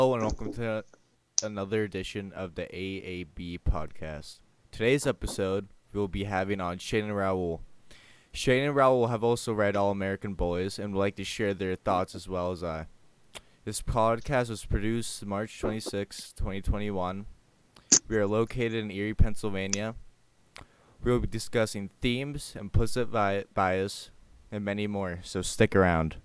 Hello and welcome to another edition of the Aab Podcast. Today's episode, we will be having on Shane and Raul. Shane and Raul have also read All American Boys and would like to share their thoughts as well as I. This podcast was produced March 26, 2021. We are located in Erie, Pennsylvania. We will be discussing themes, implicit bias, and many more, so stick around.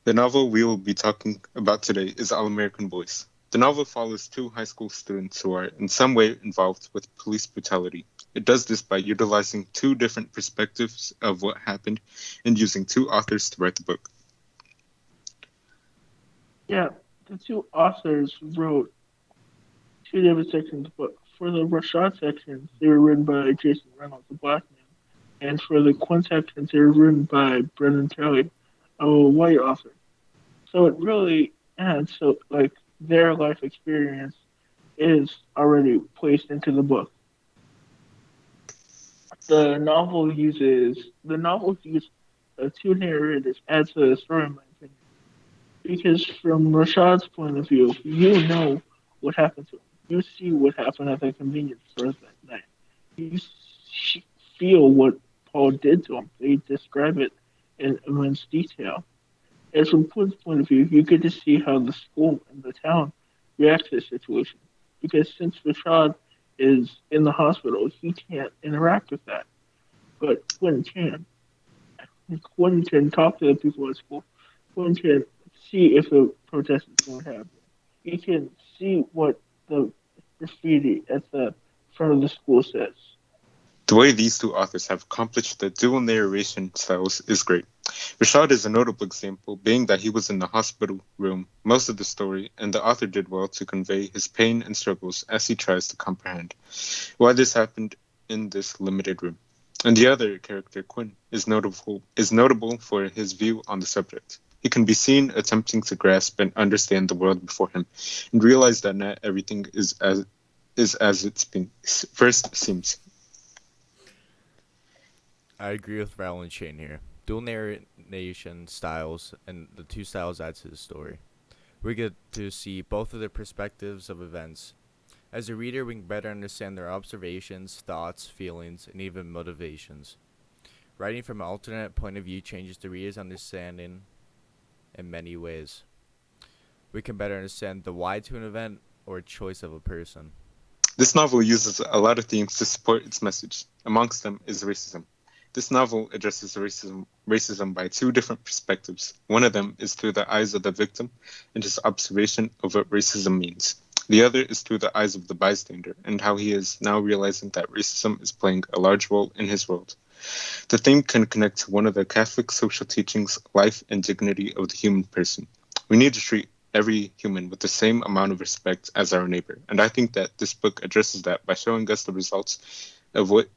The novel we will be talking about today is All American Boys. The novel follows two high school students who are in some way involved with police brutality. It does this by utilizing two different perspectives of what happened and using two authors to write the book. Yeah, the two authors wrote two different sections, but for the Rashad sections, they were written by Jason Reynolds, a black man, and for the Quinn sections, they were written by Brendan Kelly, a white author. So it really adds so like their life experience is already placed into the book. The novel uses two narrators adds to the story, in my opinion. Because from Rashad's point of view, you know what happened to him. You see what happened at the convenience store that night. You feel what Paul did to him. They describe it in immense detail. And from Quinn's point of view, you get to see how the school and the town react to the situation. Because since Rashad is in the hospital, he can't interact with that. But Quinn can. Quinn can talk to the people at school. Quinn can see if a protest is going to happen. He can see what the graffiti at the front of the school says. The way these two authors have accomplished the dual narration styles is great. Rashad is a notable example, being that he was in the hospital room most of the story, and the author did well to convey his pain and struggles as he tries to comprehend why this happened in this limited room. And the other character, Quinn, is notable for his view on the subject. He can be seen attempting to grasp and understand the world before him, and realize that not everything is as it first seems. I agree with Raul and Shane here. Dual narration styles and the two styles add to the story. We get to see both of the perspectives of events. As a reader, we can better understand their observations, thoughts, feelings, and even motivations. Writing from an alternate point of view changes the reader's understanding in many ways. We can better understand the why to an event or choice of a person. This novel uses a lot of themes to support its message. Amongst them is racism. This novel addresses racism by two different perspectives. One of them is through the eyes of the victim and his observation of what racism means. The other is through the eyes of the bystander and how he is now realizing that racism is playing a large role in his world. The theme can connect to one of the Catholic social teachings, life and dignity of the human person. We need to treat every human with the same amount of respect as our neighbor, and I think that this book addresses that by showing us the results of what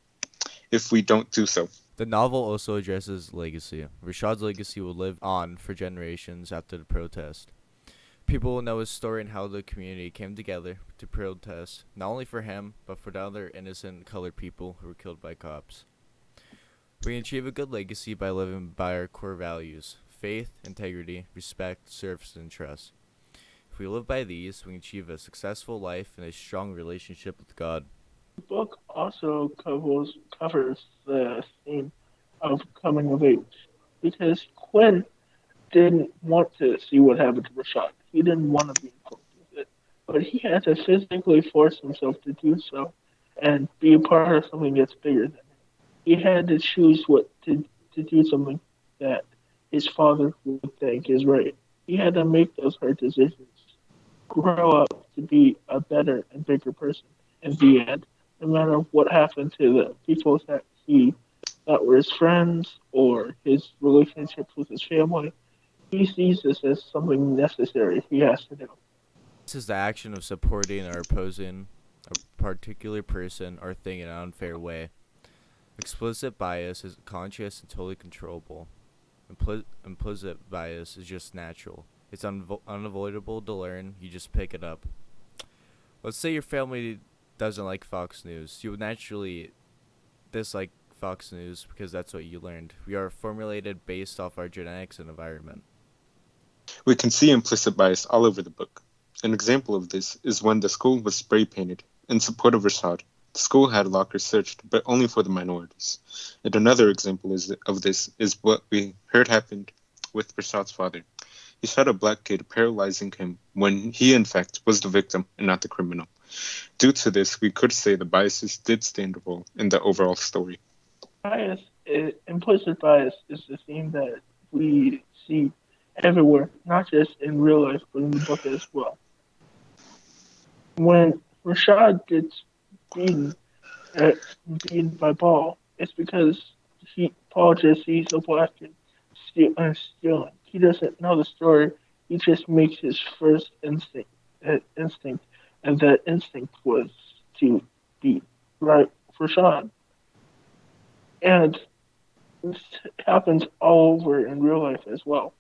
if we don't do so. The novel also addresses legacy. Rashad's legacy will live on for generations after the protest. People will know his story and how the community came together to protest, not only for him, but for the other innocent colored people who were killed by cops. We can achieve a good legacy by living by our core values: faith, integrity, respect, service, and trust. If we live by these, we can achieve a successful life and a strong relationship with God. The book also covers the theme of coming of age because Quinn didn't want to see what happened to Rashad. He didn't want to be involved with it, but he had to physically force himself to do so and be a part of something that's bigger than him. He had to choose to do something that his father would think is right. He had to make those hard decisions, grow up to be a better and bigger person in the end, no matter what happened to the people that he that were his friends or his relationships with his family. He sees this as something necessary he has to do. This is the action of supporting or opposing a particular person or thing in an unfair way. Explicit bias is conscious and totally controllable. Implicit bias is just natural. It's unavoidable to learn. You just pick it up. Let's say your family doesn't like Fox News. You would naturally dislike Fox News because that's what you learned. We are formulated based off our genetics and environment. We can see implicit bias all over the book. An example of this is when the school was spray painted in support of Rashad. The school had lockers searched, but only for the minorities. And another example of this is what we heard happened with Rashad's father. He shot a black kid, paralyzing him when he, in fact, was the victim and not the criminal. Due to this, we could say the biases did stand a role in the overall story. Implicit bias is the theme that we see everywhere, not just in real life, but in the book as well. When Rashad gets beaten, uh, beaten by Paul, it's because Paul just sees a black kid stealing. He doesn't know the story. He just makes his first instinct, and that instinct was to beat right Rashad. And this happens all over in real life as well.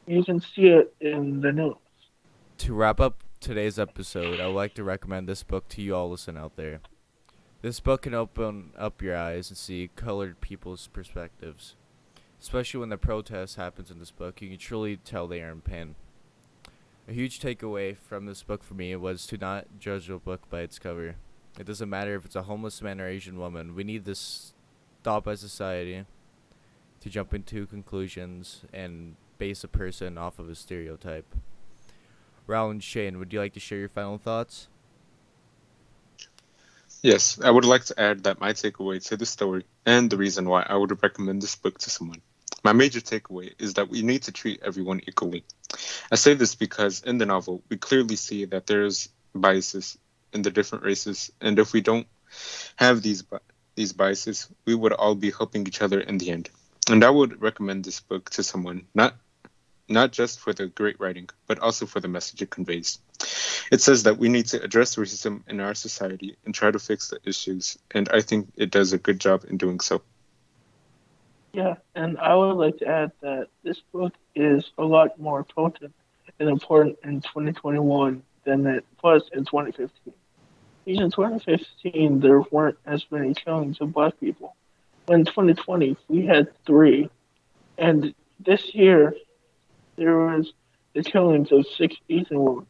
You can see it in the news. To wrap up today's episode, I would like to recommend this book to you all listening out there. This book can open up your eyes and see colored people's perspectives. Especially when the protest happens in this book, you can truly tell they are in pain. A huge takeaway from this book for me was to not judge a book by its cover. It doesn't matter if it's a homeless man or Asian woman. We need this stop as society to jump into conclusions and base a person off of a stereotype. Raul and Shane, would you like to share your final thoughts? Yes, I would like to add that my takeaway to the story and the reason why I would recommend this book to someone. My major takeaway is that we need to treat everyone equally. I say this because in the novel, we clearly see that there's biases in the different races, and if we don't have these biases, we would all be helping each other in the end. And I would recommend this book to someone, not just for the great writing, but also for the message it conveys. It says that we need to address racism in our society and try to fix the issues, and I think it does a good job in doing so. Yeah, and I would like to add that this book is a lot more potent and important in 2021 than it was in 2015. Because in 2015, there weren't as many killings of black people. In 2020, we had three, and this year there was the killings of six Asian women,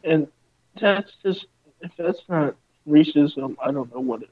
and that's just if that's not racism, I don't know what is.